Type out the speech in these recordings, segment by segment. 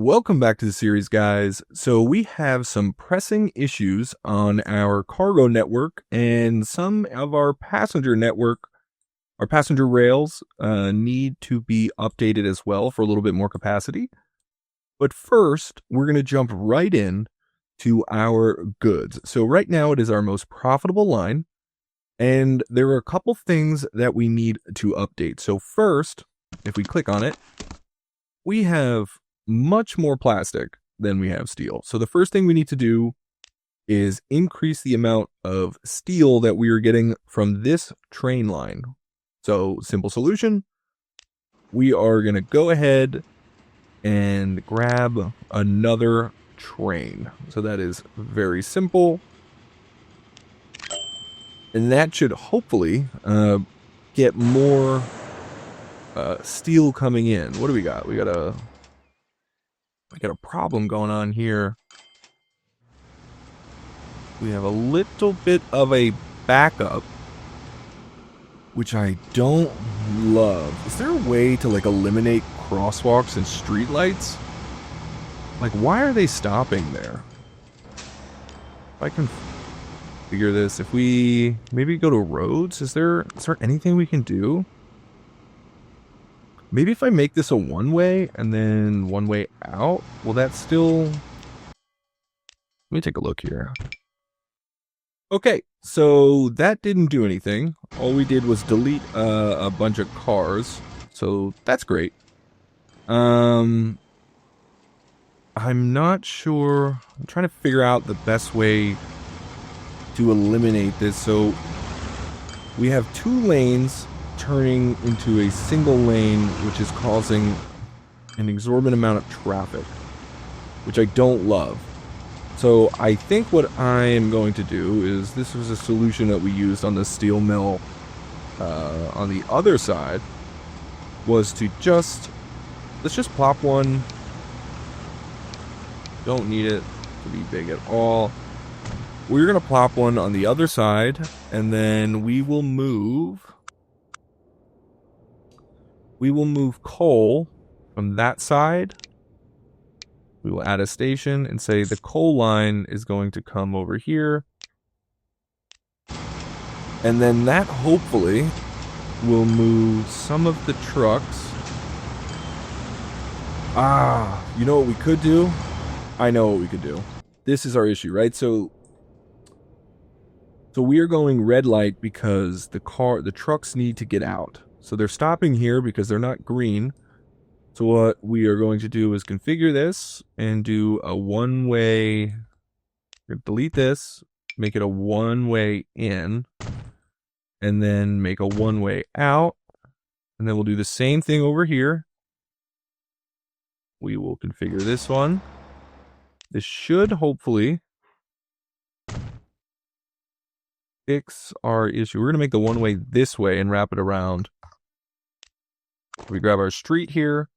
Welcome back to the series, guys. So we have some pressing issues on our cargo network, and some of our passenger network, our passenger rails need to be updated as well for a little bit more capacity. But first, we're going to jump right in to our goods. So right now it is our most profitable line, and there are a couple things that we need to update. So first, if we click on it, we have much more plastic than we have steel. So the first thing we need to do is increase the amount of steel that we are getting from this train line. So simple solution, we are going to go ahead and grab another train. So that is very simple. And that should hopefully get more steel coming in. What do we got? We got a problem going on here. We have a little bit of a backup, which I don't love. Is there a way to eliminate crosswalks and streetlights? Why are they stopping there? If I can figure this, if we maybe go to roads, is there anything we can do? Maybe if I make this a one-way and then one-way out, will that still... Let me take a look here. Okay, so that didn't do anything. All we did was delete a bunch of cars, so that's great. I'm not sure. I'm trying to figure out the best way to eliminate this. So we have two lanes turning into a single lane, which is causing an exorbitant amount of traffic, which I don't love. So I think what I am going to do is, this was a solution that we used on the steel mill on the other side, was to let's just plop one. Don't need it to be big at all. We're going to plop one on the other side, and then we will move coal from that side. We will add a station and say the coal line is going to come over here. And then that hopefully will move some of the trucks. You know what we could do? I know what we could do. This is our issue, right? So we are going red light because the trucks need to get out. So they're stopping here because they're not green. So what we are going to do is configure this and do a one-way. We're going to delete this, make it a one-way in, and then make a one-way out. And then we'll do the same thing over here. We will configure this one. This should hopefully fix our issue. We're going to make the one-way this way and wrap it around. We grab our street here.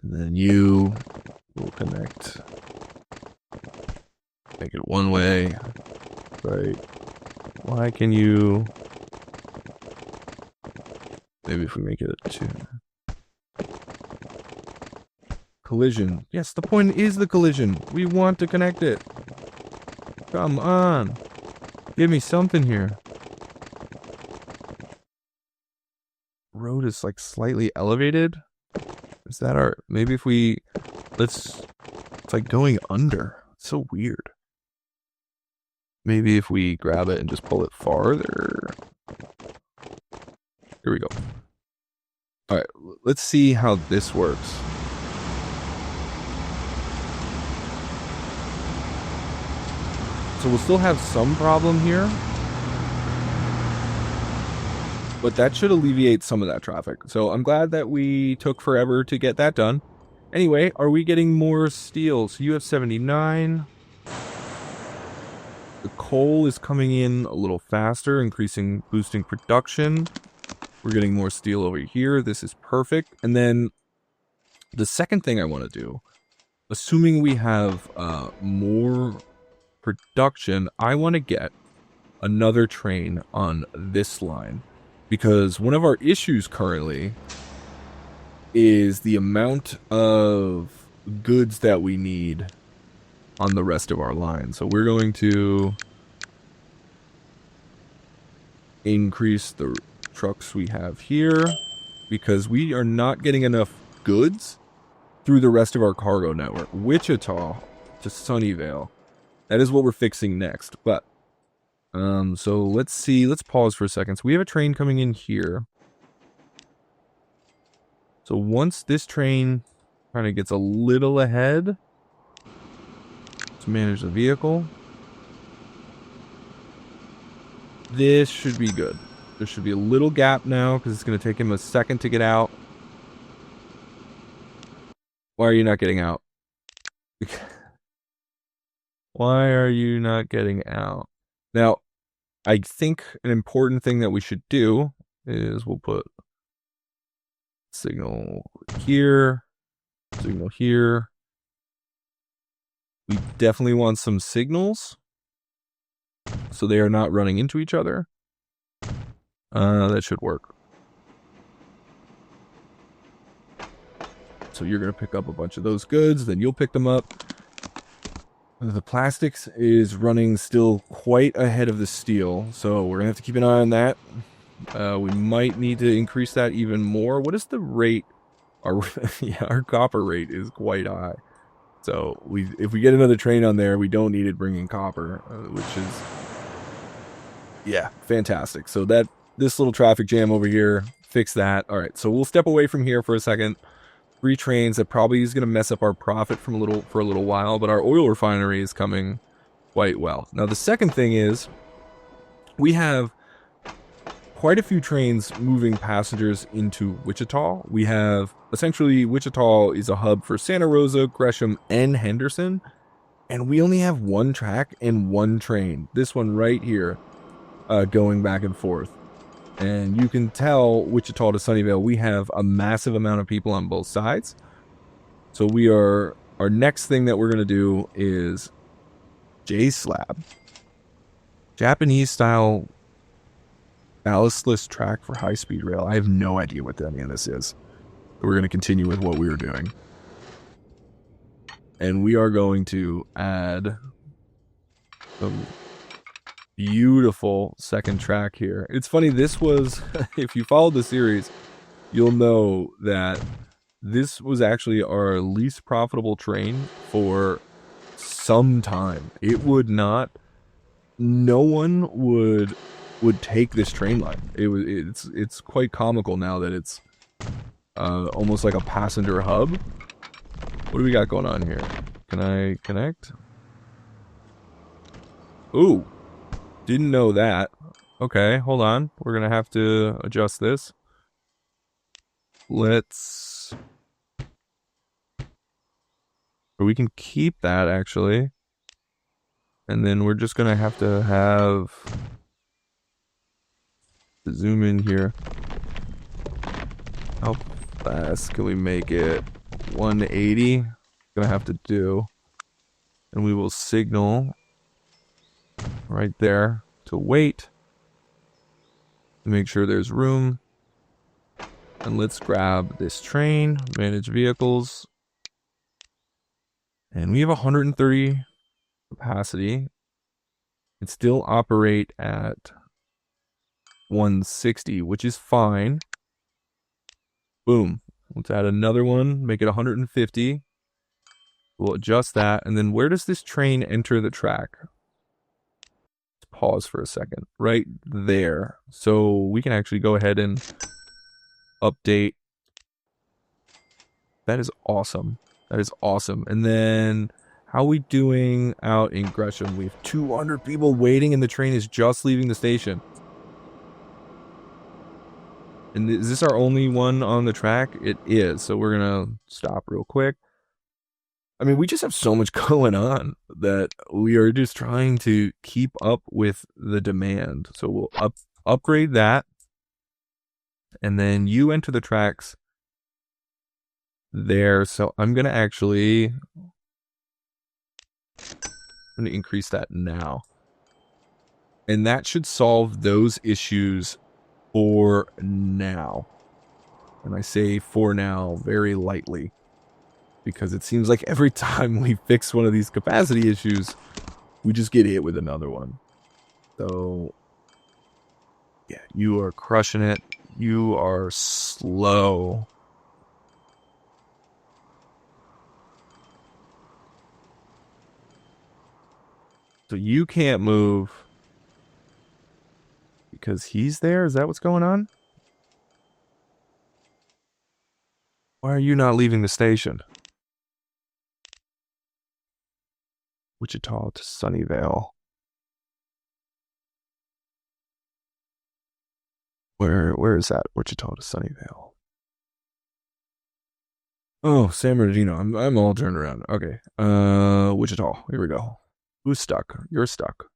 And then you will connect. Make it one way. Right. Why can you... Maybe if we make it a two. Collision. Yes, the point is the collision. We want to connect it. Come on. Give me something here. Road is slightly elevated. Is that our... Maybe if we... It's going under. It's so weird. Maybe if we grab it and just pull it farther. Here we go. Alright, let's see how this works. So we'll still have some problem here, but that should alleviate some of that traffic. So I'm glad that we took forever to get that done. Anyway, are we getting more steel? So you have 79. The coal is coming in a little faster, boosting production. We're getting more steel over here. This is perfect. And then the second thing I want to do, assuming we have more production, I want to get another train on this line. because one of our issues currently is the amount of goods that we need on the rest of our line. So we're going to increase the trucks we have here because we are not getting enough goods through the rest of our cargo network. Wichita to Sunnyvale. That is what we're fixing next. But so let's see. Let's pause for a second. So we have a train coming in here. So once this train kind of gets a little ahead, let's manage the vehicle. This should be good. There should be a little gap now because it's going to take him a second to get out. Why are you not getting out? Why are you not getting out? Now, I think an important thing that we should do is we'll put signal here, signal here. We definitely want some signals so they are not running into each other. That should work. So you're going to pick up a bunch of those goods, then you'll pick them up. The plastics is running still quite ahead of the steel, so we're going to have to keep an eye on that. We might need to increase that even more. What is the rate? Our copper rate is quite high. So if we get another train on there, we don't need it bringing copper, which is, yeah, fantastic. So this little traffic jam over here, fix that. All right, so we'll step away from here for a second. 3 trains that probably is going to mess up our profit for a little while, but our oil refinery is coming quite well. Now the second thing is we have quite a few trains moving passengers into Wichita. We have essentially Wichita is a hub for Santa Rosa, Gresham, and Henderson, and we only have 1 track and 1 train. This one right here, going back and forth. And you can tell Wichita to Sunnyvale, we have a massive amount of people on both sides. So our next thing that we're going to do is J-slab. Japanese style ballastless track for high-speed rail. I have no idea what any of this is. But we're going to continue with what we were doing. And we are going to add some beautiful second track here. It's funny, this was, if you followed the series, you'll know that this was actually our least profitable train for some time. It would not, no one would take this train line. It's quite comical now that it's almost like a passenger hub. What do we got going on here? Can I connect? Ooh. Didn't know that. Okay, hold on. We're going to have to adjust this. Or we can keep that, actually. And then we're just going to have zoom in here. How fast can we make it? 180. Gonna have to do. And we will signal right there to wait to make sure there's room. And let's grab this train, manage vehicles. And we have 130 capacity. It still operate at 160, which is fine. Boom. Let's add another one, make it 150. We'll adjust that. And then where does this train enter the track? Pause for a second. Right there. So we can actually go ahead and update. That is awesome. That is awesome. And then how are we doing out in Gresham? We have 200 people waiting and the train is just leaving the station. And is this our only one on the track? It is. So we're going to stop real quick. I mean, we just have so much going on that we are just trying to keep up with the demand. So we'll upgrade that. And then you enter the tracks there. So I'm going to increase that now. And that should solve those issues for now. And I say for now very lightly, because it seems like every time we fix one of these capacity issues, we just get hit with another one. So, yeah, you are crushing it. You are slow. So you can't move because he's there? Is that what's going on? Why are you not leaving the station? Wichita to Sunnyvale. Where is that? Wichita to Sunnyvale. Oh, San Bernardino. I'm all turned around. Okay. Wichita. Here we go. Who's stuck? You're stuck.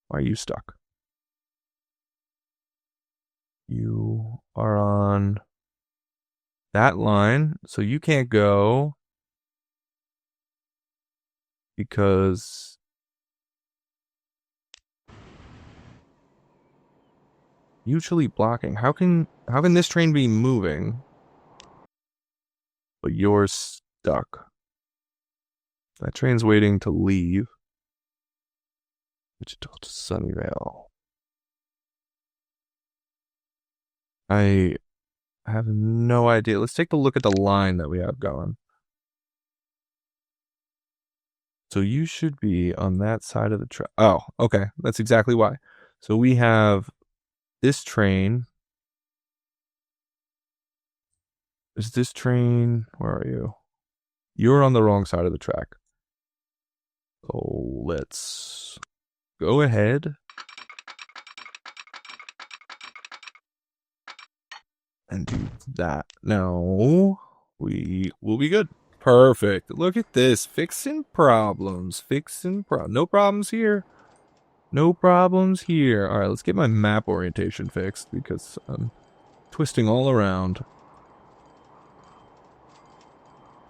Why are you stuck? You are on that line, so you can't go because mutually blocking. How can this train be moving, but you're stuck? That train's waiting to leave. Wichita to Sunnyvale. I have no idea. Let's take a look at the line that we have going. So you should be on that side of the track. Oh, okay. That's exactly why. So we have this train. Is this train? Where are you? You're on the wrong side of the track. So let's go ahead and do that. Now we will be good. Perfect. Look at this. Fixing problems. No problems here. No problems here. All right, let's get my map orientation fixed because I'm twisting all around.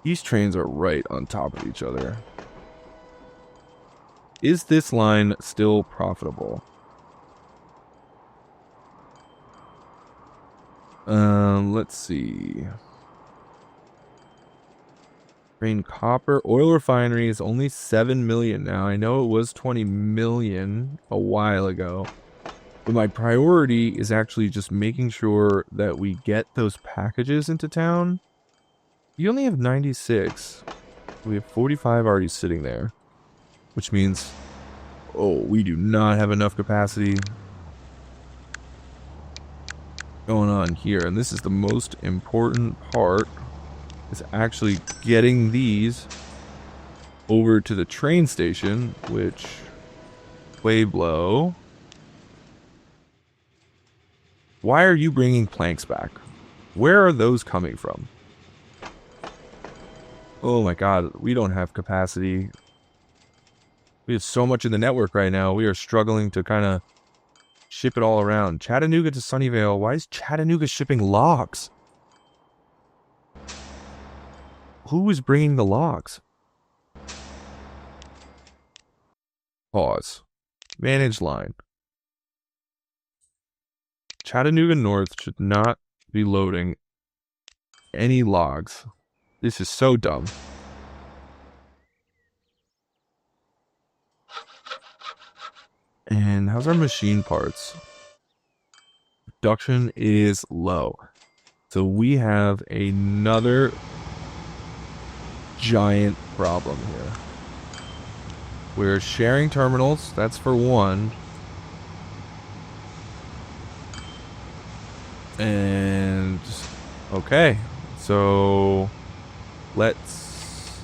These trains are right on top of each other. Is this line still profitable? Let's see. Train copper. Oil refinery is only 7 million now. I know it was 20 million a while ago. But my priority is actually just making sure that we get those packages into town. You only have 96. We have 45 already sitting there. Which means, oh, we do not have enough capacity going on here. And this is the most important part, is actually getting these over to the train station, which, Pueblo. Why are you bringing planks back? Where are those coming from? Oh my god, we don't have capacity. We have so much in the network right now. We are struggling to kind of ship it all around. Chattanooga to Sunnyvale. Why is Chattanooga shipping logs? Who is bringing the logs? Pause. Manage line. Chattanooga North should not be loading any logs. This is so dumb. And how's our machine parts? Production is low. So we have another giant problem here. We're sharing terminals. That's for one. And okay, so let's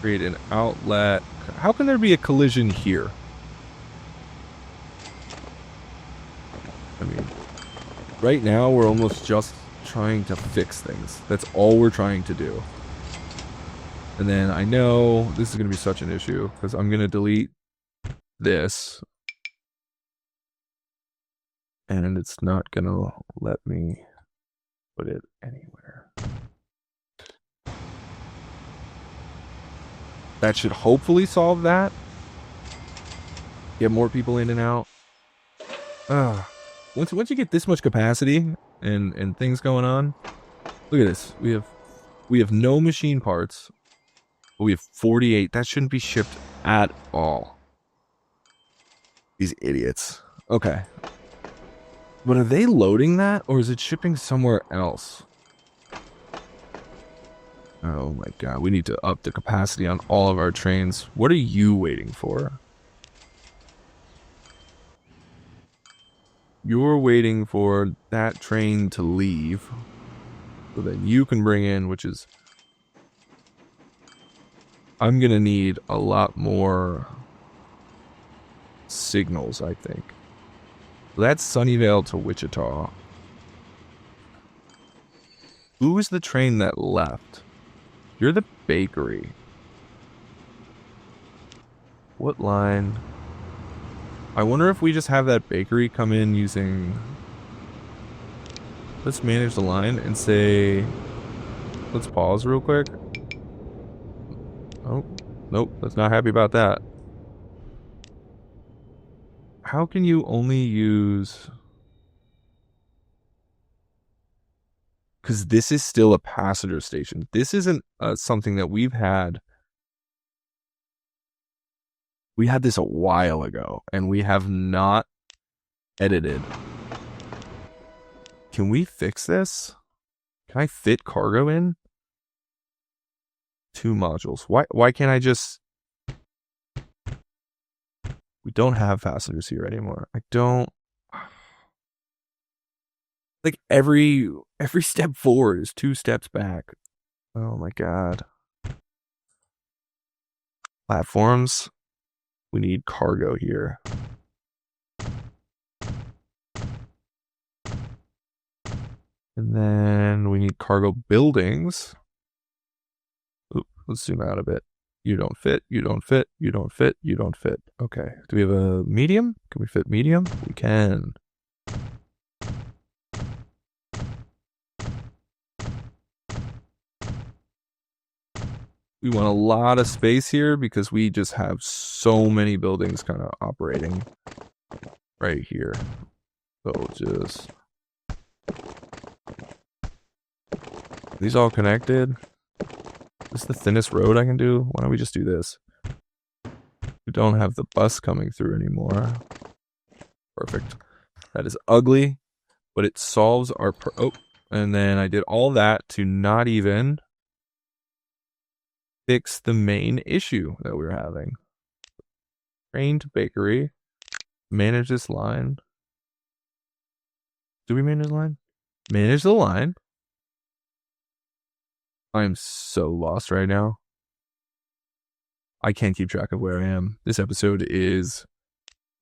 create an outlet. How can there be a collision here? I mean, right now we're almost just trying to fix things. That's all we're trying to do. And then I know this is going to be such an issue because I'm going to delete this. And it's not going to let me put it anywhere. That should hopefully solve that. Get more people in and out. once you get this much capacity and things going on, look at this. We have no machine parts, but we have 48. That shouldn't be shipped at all. These idiots. Okay. But are they loading that, or is it shipping somewhere else? Oh my god, we need to up the capacity on all of our trains. What are you waiting for? You're waiting for that train to leave so that you can bring in, which is... I'm gonna need a lot more signals, I think. That's Sunnyvale to Wichita. Who is the train that left? You're the bakery. What line? I wonder if we just have that bakery come in using... Let's manage the line and say... Let's pause real quick. Oh, nope, that's not happy about that. How can you only use... Because this is still a passenger station. This isn't something that we've had. We had this a while ago, and we have not edited. Can we fix this? Can I fit cargo in? 2 modules. Why can't I just... We don't have passengers here anymore. I don't... Like, every step forward is 2 steps back. Oh my god. Platforms. We need cargo here. And then we need cargo buildings. Oop, let's zoom out a bit. You don't fit, you don't fit, you don't fit, you don't fit. Okay. Do we have a medium? Can we fit medium? We can. We want a lot of space here because we just have so many buildings kind of operating right here. So just... These all connected? This is the thinnest road I can do? Why don't we just do this? We don't have the bus coming through anymore. Perfect. That is ugly, but it solves our... Oh, and then I did all that to not even... fix the main issue that we were having. Train to bakery. Manage this line. Do we manage the line? Manage the line. I am so lost right now. I can't keep track of where I am. This episode is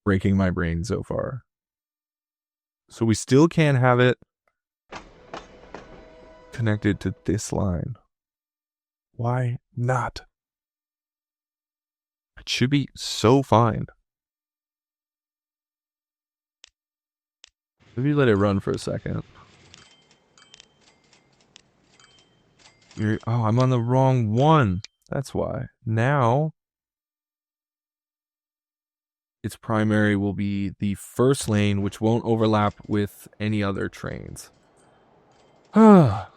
breaking my brain so far. So we still can't have it connected to this line. Why not? It should be so fine. Maybe let it run for a second. Oh, I'm on the wrong one. That's why. Now, its primary will be the first lane, which won't overlap with any other trains. The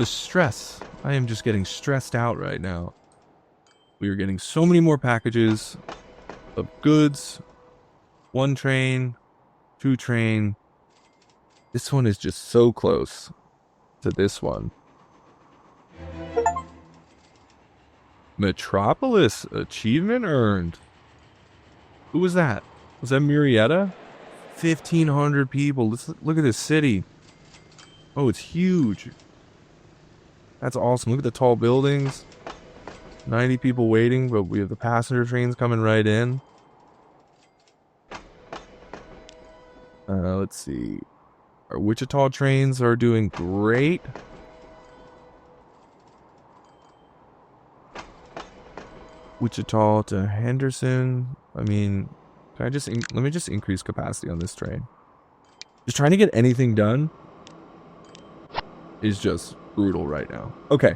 stress. I am just getting stressed out right now. We are getting so many more packages of goods. 1 train, 2 train. This one is just so close to this one. Metropolis achievement earned. Who was that? Was that Murrieta? 1,500 people. Let's look at this city. Oh, it's huge. That's awesome. Look at the tall buildings. 90 people waiting, but we have the passenger trains coming right in. Let's see. Our Wichita trains are doing great. Wichita to Henderson. I mean, can I just let me just increase capacity on this train. Just trying to get anything done is just brutal right now. Okay.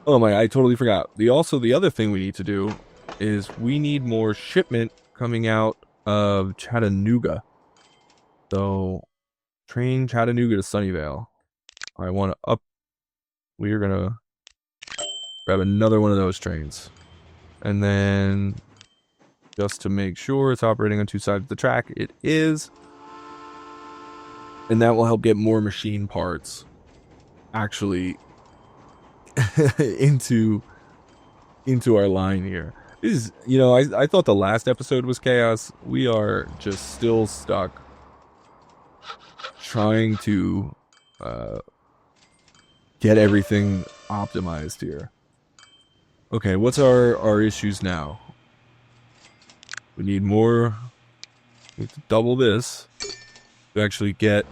Oh my, I totally forgot. The other thing we need to do is we need more shipment coming out of Chattanooga. So, train Chattanooga to Sunnyvale. I want to up. We are going to grab another one of those trains. And then, just to make sure it's operating on two sides of the track, it is. And that will help get more machine parts actually into our line here. This is, I thought the last episode was chaos. We are just still stuck trying to get everything optimized here. Okay, what's our issues now? We need more. We need to double this to actually get,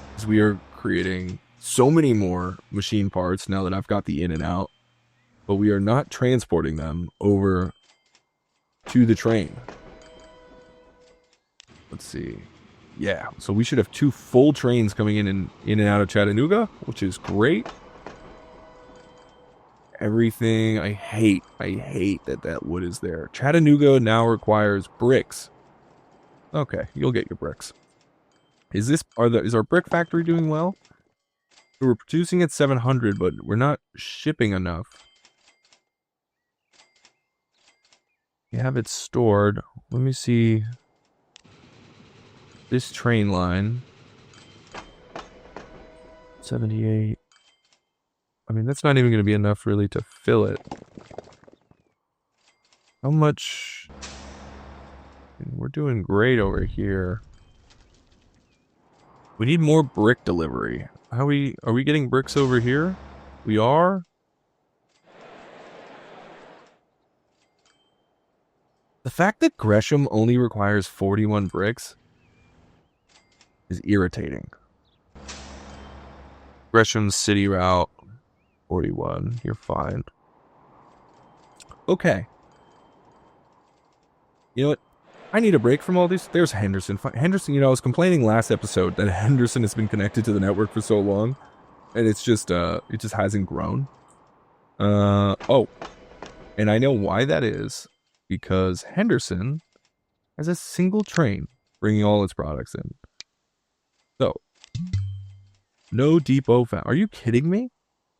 because we are creating so many more machine parts now that I've got the in and out, but we are not transporting them over to the train. Let's see. Yeah, so we should have 2 full trains coming in and out of Chattanooga, which is great. Everything I hate that wood is there. Chattanooga now requires bricks. Okay, you'll get your bricks. Is our brick factory doing well? We're producing at 700, but we're not shipping enough. We have it stored. Let me see. This train line. 78. I mean, that's not even going to be enough really to fill it. How much? We're doing great over here. We need more brick delivery. Are we getting bricks over here? We are? The fact that Gresham only requires 41 bricks is irritating. Gresham's city route 41. You're fine. Okay. You know what? I need a break from all this. There's Henderson. Henderson, I was complaining last episode that Henderson has been connected to the network for so long, and it just hasn't grown. Oh. And I know why that is, because Henderson has a single train bringing all its products in. So, no depot found. Are you kidding me?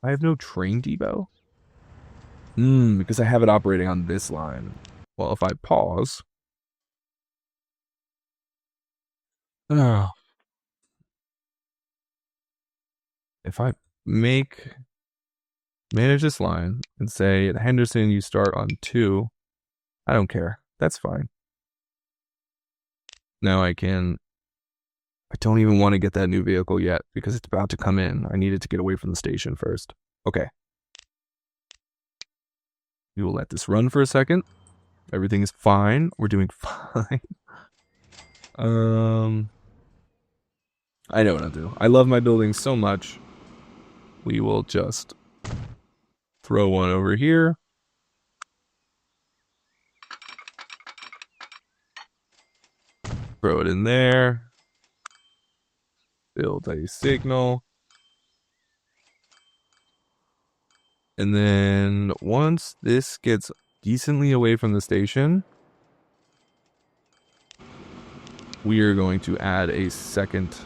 I have no train depot? Because I have it operating on this line. Well, if I pause... Oh. If I manage this line and say at Henderson you start on 2, I don't care. That's fine. Now I don't even want to get that new vehicle yet because it's about to come in. I needed to get away from the station first. Okay. We will let this run for a second. Everything is fine. We're doing fine. I know what I'll do. I love my buildings so much. We will just throw one over here. Throw it in there. Build a signal. And then once this gets decently away from the station, we are going to add a second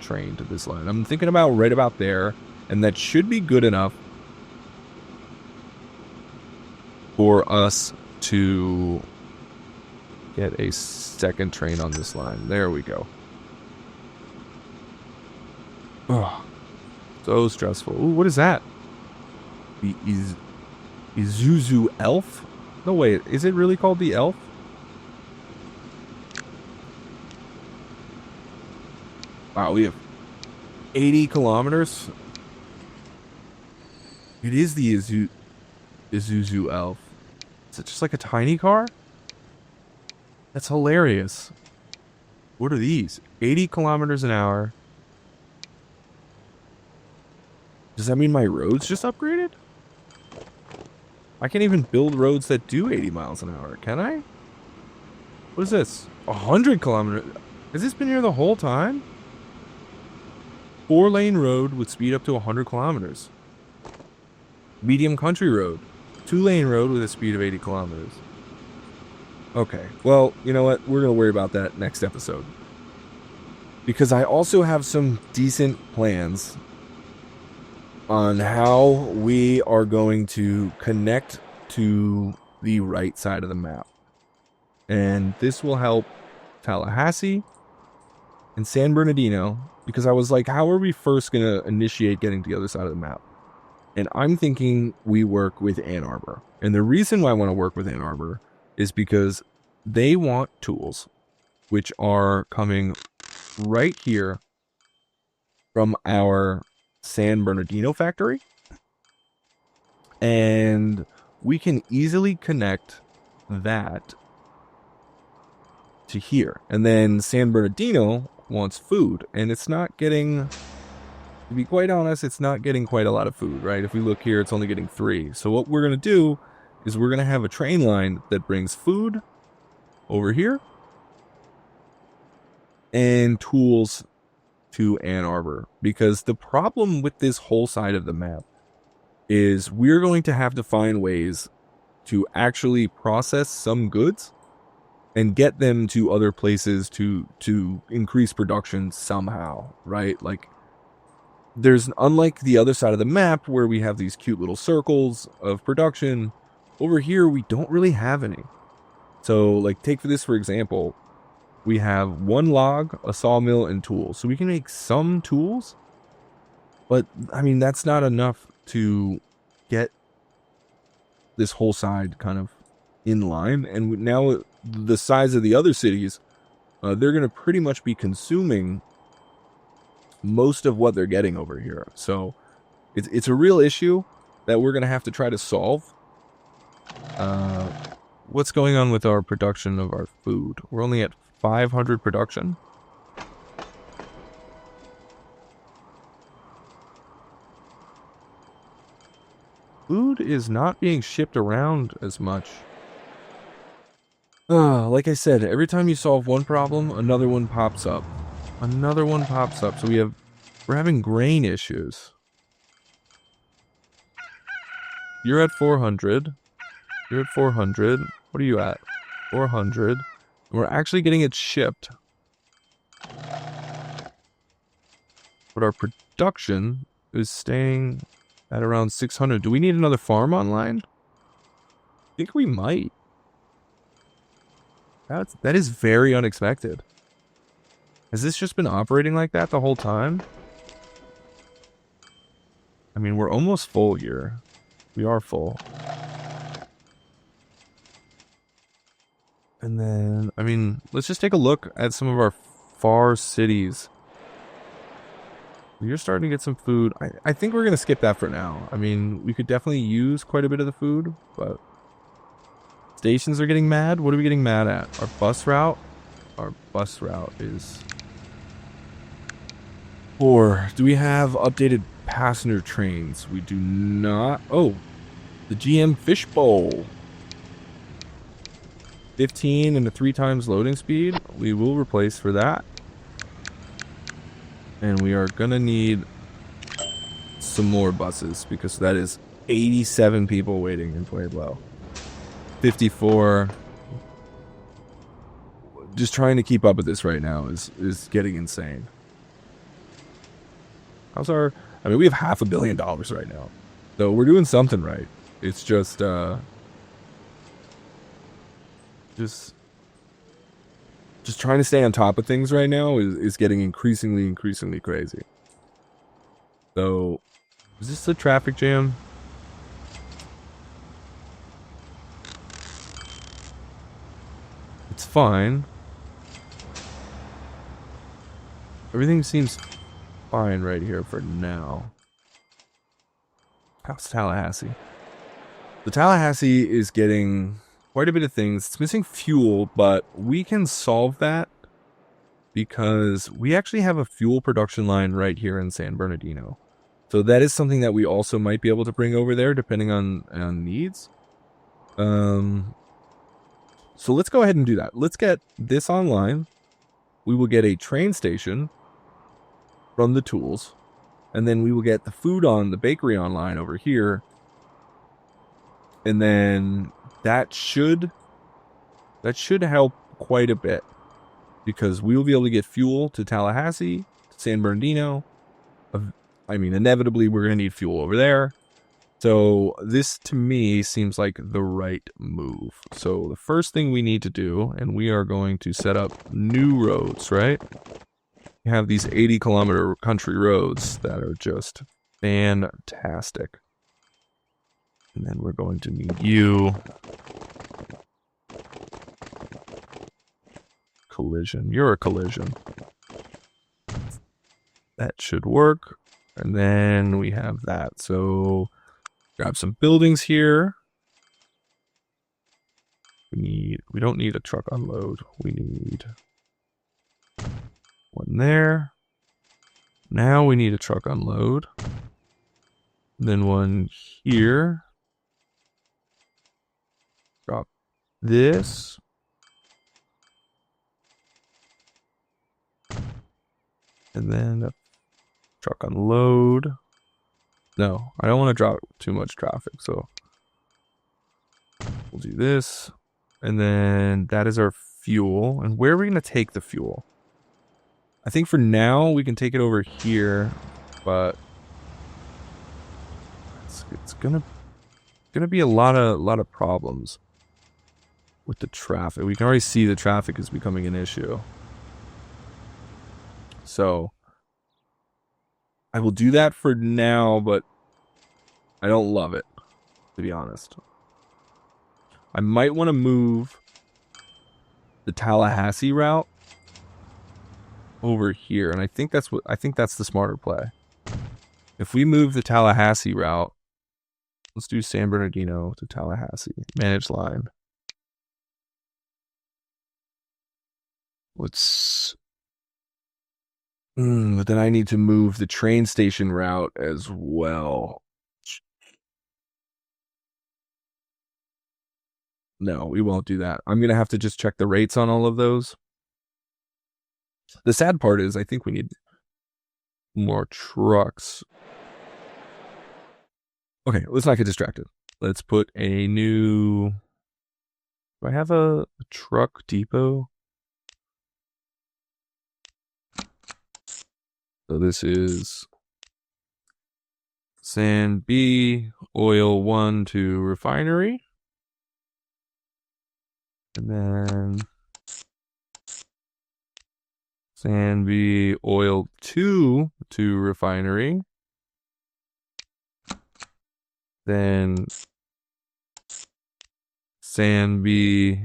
train to this line. I'm thinking about right about there, and that should be good enough for us to get a second train on this line. There we go. Oh, so stressful. Ooh, what is that? The Isuzu Elf? No, wait. Is it really called the Elf? Wow, we have 80 kilometers. It is the Isuzu Elf. Is it just like a tiny car? That's hilarious. What are these? 80 kilometers an hour. Does that mean my roads just upgraded? I can't even build roads that do 80 miles an hour, can I? What is this? 100 kilometers. Has this been here the whole time? 4-lane road with speed up to 100 kilometers. Medium country road. 2-lane road with a speed of 80 kilometers. Okay. Well, you know what? We're going to worry about that next episode. Because I also have some decent plans on how we are going to connect to the right side of the map. And this will help Tallahassee and San Bernardino, because I was like, how are we first going to initiate getting to the other side of the map? And I'm thinking we work with Ann Arbor. And the reason why I want to work with Ann Arbor is because they want tools, which are coming right here from our San Bernardino factory. And we can easily connect that to here. And then San Bernardino wants food, and it's not getting, to be quite honest, it's not getting quite a lot of food, right? If we look here, it's only getting 3. So what we're going to do is we're going to have a train line that brings food over here and tools to Ann Arbor. Because the problem with this whole side of the map is we're going to have to find ways to actually process some goods and get them to other places to increase production somehow, right? Like, there's, unlike the other side of the map where we have these cute little circles of production, over here we don't really have any. So, like, take for this for example, we have 1 log, a sawmill, and tools. So we can make some tools, but I mean, that's not enough to get this whole side kind of in line. And now the size of the other cities, they're going to pretty much be consuming most of what they're getting over here. So it's a real issue that we're going to have to try to solve. What's going on with our production of our food? We're only at 500 production. Food is not being shipped around as much. Like I said, every time you solve one problem, another one pops up. Another one pops up. So we're having grain issues. You're at 400. You're at 400. What are you at? 400. We're actually getting it shipped. But our production is staying at around 600. Do we need another farm online? I think we might. That is very unexpected. Has this just been operating like that the whole time? I mean, we're almost full here. We are full. And then, I mean, let's just take a look at some of our far cities. You're starting to get some food. I think we're going to skip that for now. I mean, we could definitely use quite a bit of the food, but stations are getting mad. What are we getting mad at? Our bus route? Our bus route is... Or do we have updated passenger trains? We do not. Oh, the GM Fishbowl. 15 and a 3 times loading speed. We will replace for that. And we are gonna need some more buses because that is 87 people waiting in Pueblo. 54. Just trying to keep up with this right now is getting insane. How's our... I mean, we have $500 million right now. So we're doing something right. It's just trying to stay on top of things right now is getting increasingly crazy. So, is this a traffic jam? It's fine. Everything seems fine right here for now. How's Tallahassee? The Tallahassee is getting quite a bit of things. It's missing fuel, but we can solve that because we actually have a fuel production line right here in San Bernardino. So that is something that we also might be able to bring over there depending on needs. So let's go ahead and do that. Let's get this online. We will get a train station from the tools. And then we will get the food on the bakery online over here. And then that should That should help quite a bit because we will be able to get fuel to Tallahassee, San Bernardino. I mean, inevitably, we're going to need fuel over there. So this, to me, seems like the right move. So the first thing we need to do, and we are going to set up new roads, right? We have these 80-kilometer country roads that are just fantastic. And then we're going to need you. Collision. You're a collision. That should work. And then we have that. So grab some buildings here. We don't need a truck unload. We need one there. Now we need a truck unload. Then one here. Drop this. And then a truck unload. No, I don't want to drop too much traffic, so we'll do this. And then that is our fuel. And where are we going to take the fuel? I think for now we can take it over here, but it's gonna be a lot of problems with the traffic. We can already see the traffic is becoming an issue. So I will do that for now, but I don't love it, to be honest. I might want to move the Tallahassee route over here, and I think that's the smarter play. If we move the Tallahassee route, let's do San Bernardino to Tallahassee, managed line. Let's. But then I need to move the train station route as well. No, we won't do that. I'm going to have to just check the rates on all of those. The sad part is I think we need more trucks. Okay, let's not get distracted. Let's put a new... Do I have a truck depot? So this is San B, oil 1 to refinery. And then San B, oil 2 to refinery. Then San B,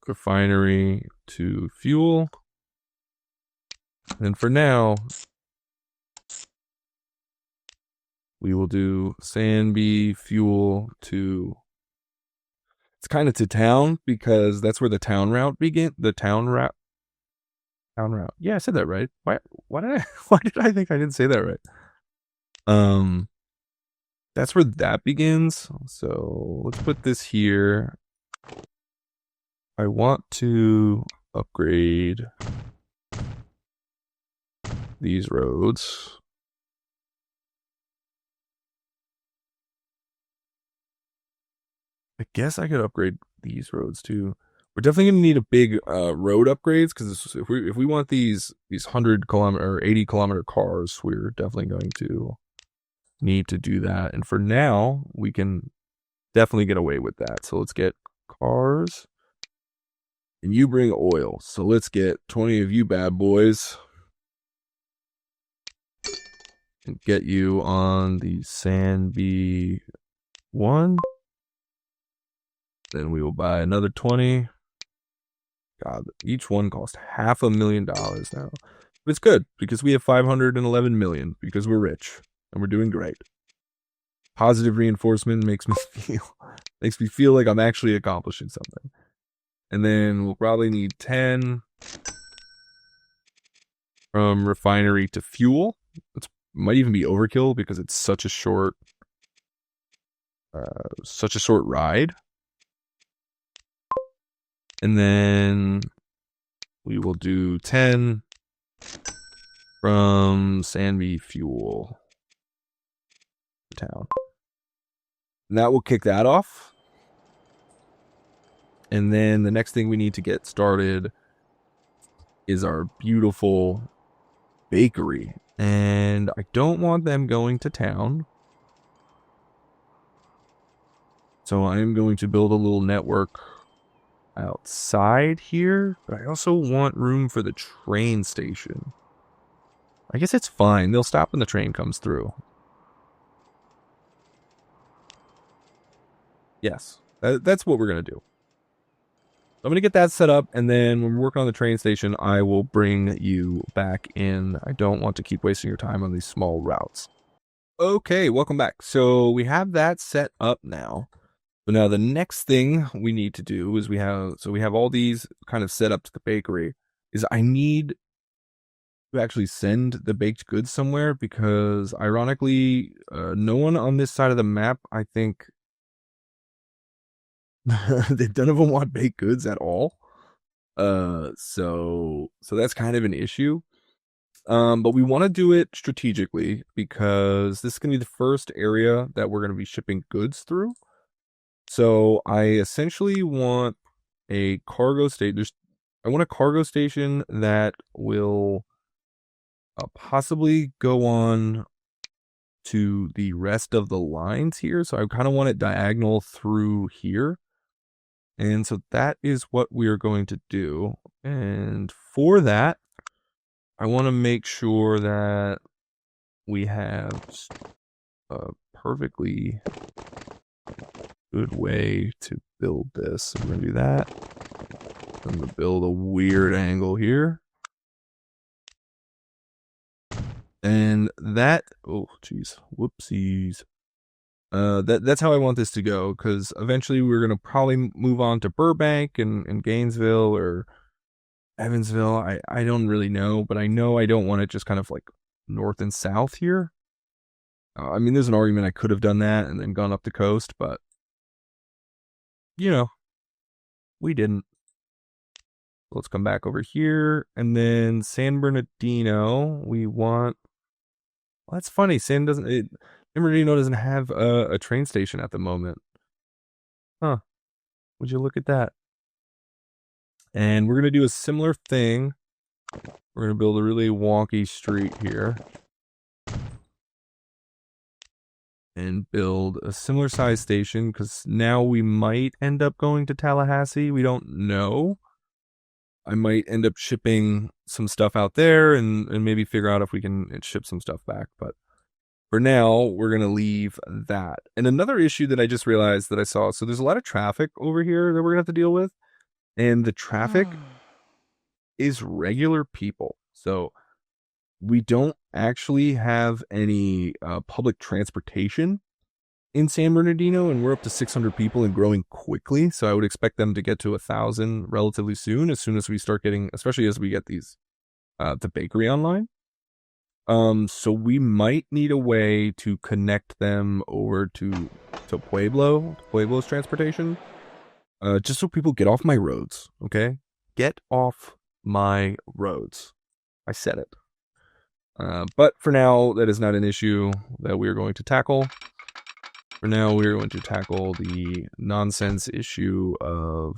refinery to fuel. And for now, we will do San B, fuel to... It's kind of to town because that's where the town route begin. The town route. Yeah, I said that right. Why did I think I didn't say that right? That's where that begins. So let's put this here. I want to upgrade these roads. I guess I could upgrade these roads too. We're definitely gonna need a big road upgrades because if we want these 100-kilometer or 80-kilometer cars, we're definitely going to need to do that. And for now, we can definitely get away with that. So let's get cars, and you bring oil. So let's get 20 of you bad boys and get you on the San B1. Then we will buy another 20. God, each one costs $500,000 now. But it's good because we have 511 million because we're rich and we're doing great. Positive reinforcement makes me feel like I'm actually accomplishing something. And then we'll probably need 10 from refinery to fuel. It might even be overkill because it's such a short ride. And then we will do 10 from Sanby Fuel town. And that will kick that off. And then the next thing we need to get started is our beautiful bakery. And I don't want them going to town. So I am going to build a little network outside here. But I also want room for the train station. I guess it's fine. They'll stop when the train comes through. Yes, that's what we're going to do. I'm going to get that set up, and then when we're working on the train station, I will bring you back in. I don't want to keep wasting your time on these small routes. Okay, welcome back. So we have that set up now. So now the next thing we need to do is we have all these kind of set up to the bakery. Is I need to actually send the baked goods somewhere because ironically, no one on this side of the map, I think, none of them want baked goods at all. So that's kind of an issue. But we want to do it strategically because this is going to be the first area that we're going to be shipping goods through. So I essentially want a cargo station. I want a cargo station that will possibly go on to the rest of the lines here. So I kind of want it diagonal through here. And so that is what we are going to do. And for that, I want to make sure that we have a perfectly good way to build this. I'm going to do that. I'm going to build a weird angle here. And that, oh, geez, whoopsies. That's how I want this to go, because eventually we're going to probably move on to Burbank and Gainesville or Evansville. I don't really know, but I know I don't want it just kind of like north and south here. I mean, there's an argument I could have done that and then gone up the coast, but, you know, we didn't. Let's come back over here, and then San Bernardino, we want... Well, that's funny. San Bernardino doesn't have a train station at the moment. Huh. Would you look at that? And we're going to do a similar thing. We're going to build a really wonky street here. And build a similar size station, because now we might end up going to Tallahassee. We don't know. I might end up shipping some stuff out there and maybe figure out if we can ship some stuff back. But for now, we're going to leave that. And another issue that I just realized that I saw, so there's a lot of traffic over here that we're going to have to deal with. And the traffic is regular people. So we don't actually have any public transportation in San Bernardino, and we're up to 600 people and growing quickly. So I would expect them to get to 1,000 relatively soon as we start getting, especially as we get these, the bakery online. So we might need a way to connect them over to Pueblo's transportation. Just so people get off my roads, okay? Get off my roads. I said it. But for now, that is not an issue that we are going to tackle. For now, we are going to tackle the nonsense issue of...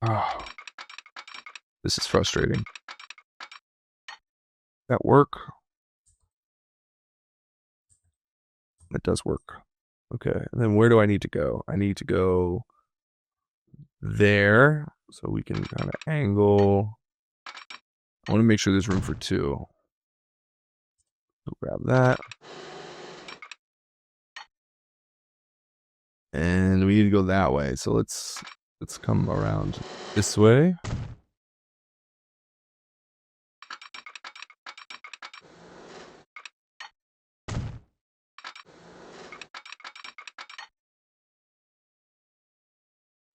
Oh, this is frustrating. That work? It does work. Okay, and then where do I need to go? I need to go there, so we can kind of angle. I want to make sure there's room for two. So grab that. And we need to go that way. So let's come around this way.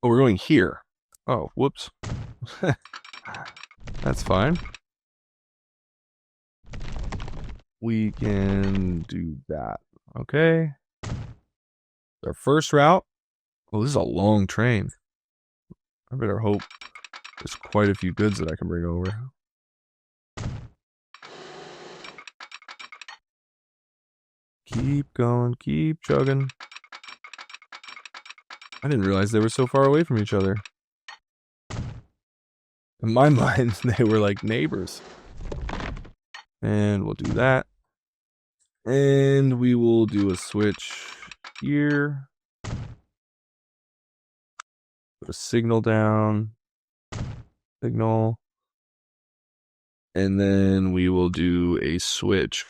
Oh, we're going here. Oh, whoops. That's fine. We can do that. Okay. Our first route. Oh, this is a long train. I better hope there's quite a few goods that I can bring over. Keep going, keep chugging. I didn't realize they were so far away from each other. In my mind, they were like neighbors. And we'll do that. And we will do a switch here. Put a signal down. Signal. And then we will do a switch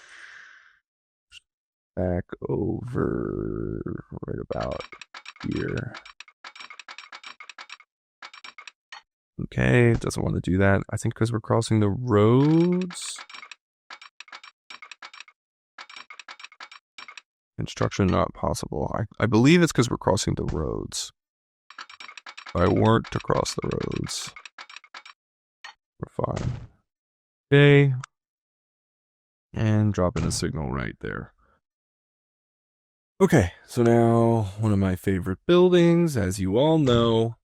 back over right about here. Okay, it doesn't want to do that. I think because we're crossing the roads. Construction not possible. I believe it's because we're crossing the roads. If I weren't to cross the roads, we're fine. Okay. And drop in a signal right there. Okay, so now one of my favorite buildings, as you all know.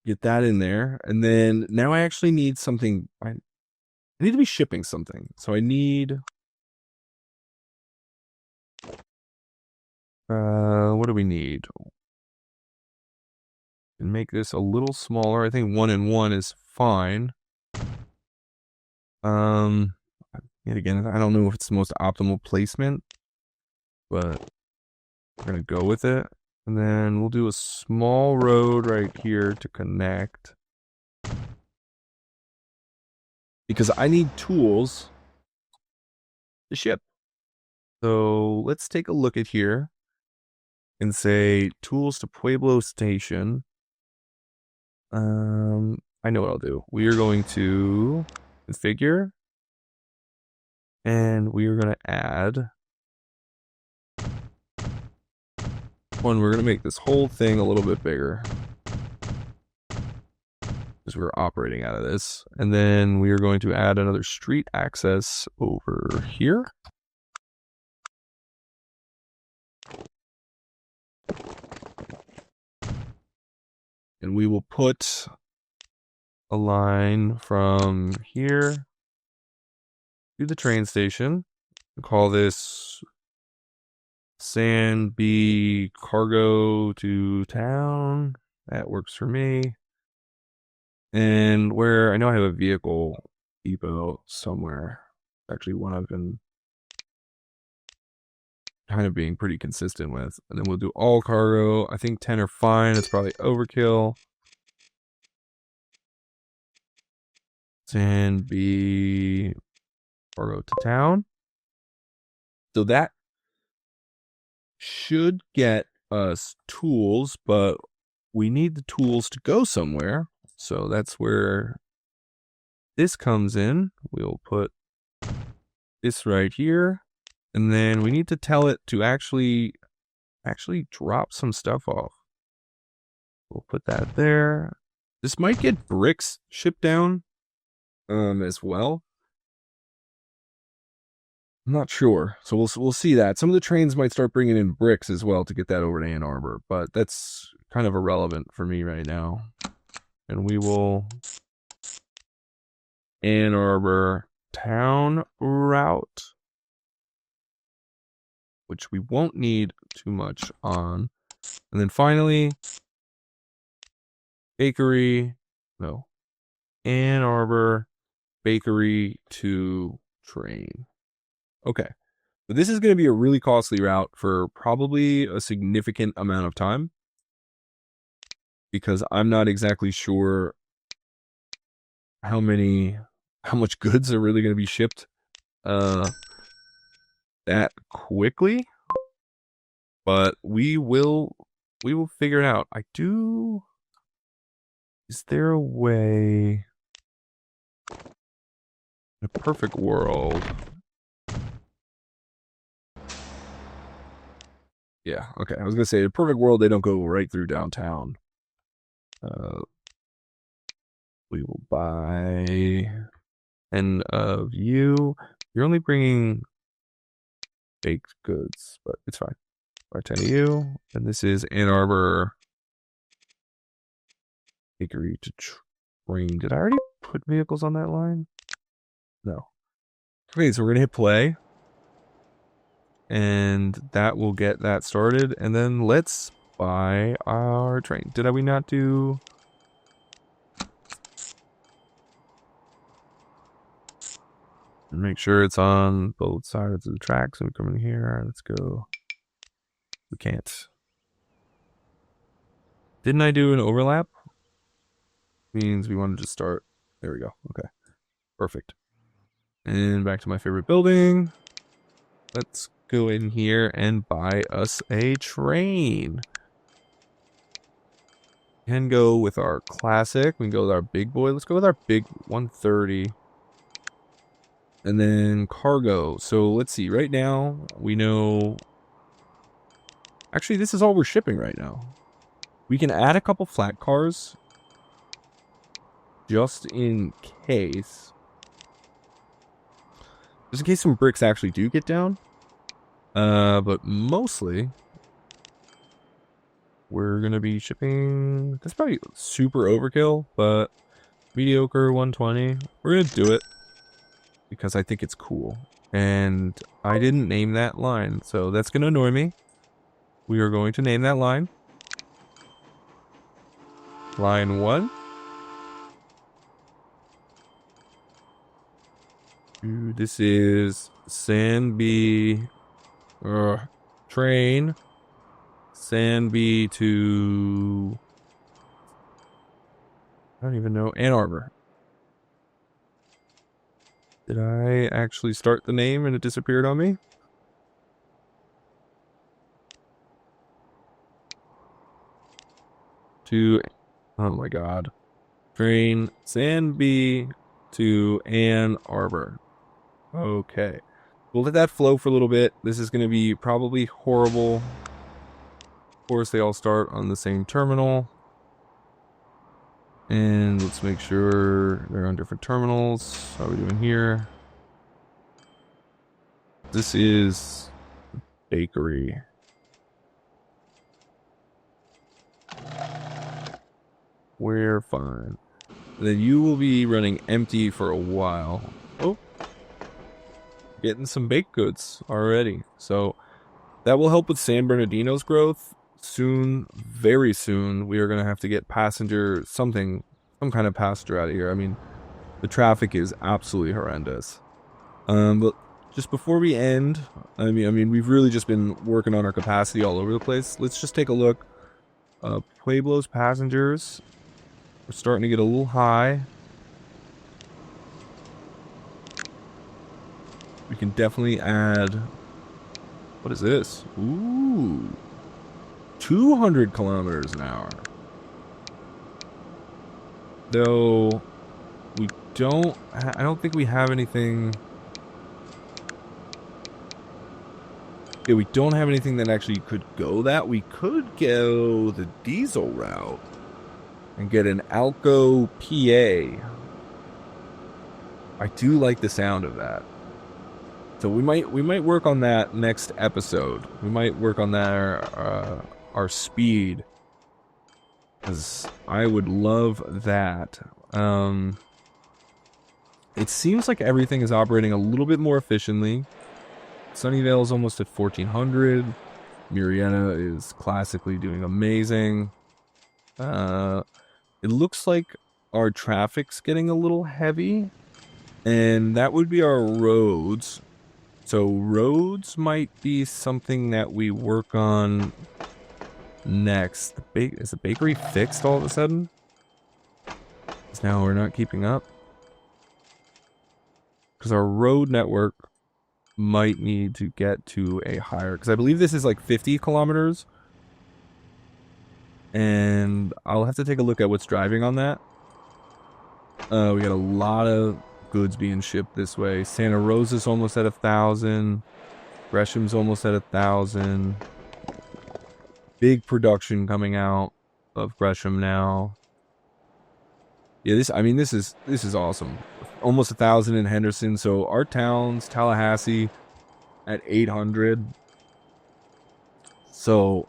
Get that in there. And then now I actually need something. I need to be shipping something. So I need... what do we need? And make this a little smaller. I think 1 and 1 is fine. Yet again, I don't know if it's the most optimal placement, but we're gonna go with it. And then we'll do a small road right here to connect. Because I need tools to ship. So let's take a look at here and say tools to Pueblo Station. I know what I'll do. We are going to configure, and we are going to add one. We're going to make this whole thing a little bit bigger because we're operating out of this. And then we are going to add another street access over here. And we will put a line from here to the train station. We'll call this Sand B Cargo to Town. That works for me. And where I know I have a vehicle depot somewhere. Actually, one I've been kind of being pretty consistent with. And then we'll do all cargo. I think 10 are fine. It's probably overkill. And be cargo to town. So that should get us tools, but we need the tools to go somewhere. So that's where this comes in. We'll put this right here. And then we need to tell it to actually drop some stuff off. We'll put that there. This might get bricks shipped down as well. I'm not sure. So we'll see that. Some of the trains might start bringing in bricks as well to get that over to Ann Arbor, but that's kind of irrelevant for me right now. And we will Ann Arbor town route, which we won't need too much on. And then finally, bakery, no, Ann Arbor bakery to train. Okay. But this is going to be a really costly route for probably a significant amount of time, because I'm not exactly sure how much goods are really going to be shipped that quickly. But we will figure it out. Is there a way in a perfect world? Yeah, okay. I was going to say, in a perfect world, they don't go right through downtown. We will buy 10 of you. You're only bringing baked goods, but it's fine. Buy 10 of you. And this is Ann Arbor bakery to train. Did I already put vehicles on that line? No. Okay, so we're going to hit play. and that will get that started. And then let's buy our train. Did we not do... Make sure it's on both sides of the track. So we come in here. Let's go. We can't. Didn't I do an overlap? Means we wanted to start. There we go. Okay. Perfect. And back to my favorite building. Let's go in here and buy us a train. We can go with our classic. We can go with our big boy. Let's go with our big 130. And then cargo. So let's see. Right now, we know... Actually, this is all we're shipping right now. We can add a couple flat cars. Just in case. Just in case some bricks actually do get down. But mostly... We're going to be shipping... That's probably super overkill, but... Mediocre 120. We're going to do it. Because I think it's cool. And I didn't name that line, so that's going to annoy me. We are going to name that line. Line 1. This is Sandby train. Sandby to... I don't even know. Ann Arbor. Did I actually start the name and it disappeared on me? Oh my god. Train Sandby to Ann Arbor. Okay. We'll let that flow for a little bit. This is going to be probably horrible. Of course, they all start on the same terminal. And let's make sure they're on different terminals. How are we doing here? This is bakery. We're fine. Then you will be running empty for a while. Oh. Getting some baked goods already. So that will help with San Bernardino's growth. Soon, very soon, we are going to have to get some kind of passenger out of here. I mean, the traffic is absolutely horrendous. But just before we end, I mean, we've really just been working on our capacity all over the place. Let's just take a look. Pueblo's passengers. We're starting to get a little high. We can definitely add... What is this? Ooh. 200 kilometers an hour. Though, we don't... I don't think we have anything... Yeah, we don't have anything that actually could go that. We could go the diesel route. And get an Alco PA. I do like the sound of that. So we might work on that next episode. We might work on that our speed, because I would love that. It seems like everything is operating a little bit more efficiently. Sunnyvale is almost at 1400. Murrieta is classically doing amazing. It looks like our traffic's getting a little heavy, and that would be our roads. So roads might be something that we work on next. Is the bakery fixed all of a sudden? Because now we're not keeping up. Because our road network might need to get to a higher... Because I believe this is like 50 kilometers. And I'll have to take a look at what's driving on that. We got a lot of goods being shipped this way. Santa Rosa's almost at 1,000. Gresham's almost at 1,000. Big production coming out of Gresham now. Yeah, this is awesome. Almost 1,000 in Henderson. So our towns, Tallahassee, at 800. So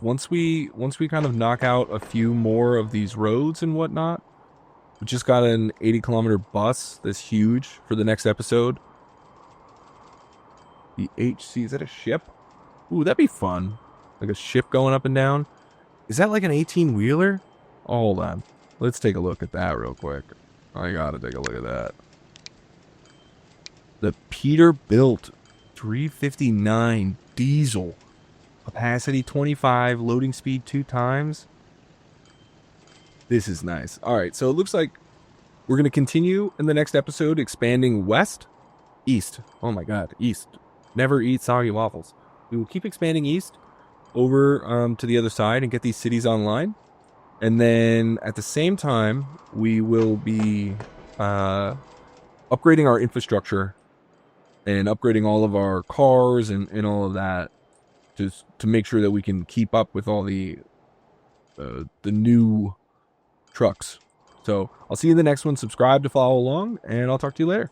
once we kind of knock out a few more of these roads and whatnot, we just got an 80-kilometer bus that's huge for the next episode. The HC, is that a ship? Ooh, that'd be fun. Like a ship going up and down. Is that like an 18-wheeler? Hold on. Let's take a look at that real quick. I gotta take a look at that. The Peterbilt 359 diesel. Capacity 25, loading speed 2 times. This is nice. Alright, so it looks like we're going to continue in the next episode expanding east. Oh my god, east. Never eat soggy waffles. We will keep expanding east over to the other side and get these cities online. And then at the same time, we will be upgrading our infrastructure and upgrading all of our cars and all of that just to make sure that we can keep up with all the new trucks. So I'll see you in the next one. Subscribe to follow along, and I'll talk to you later.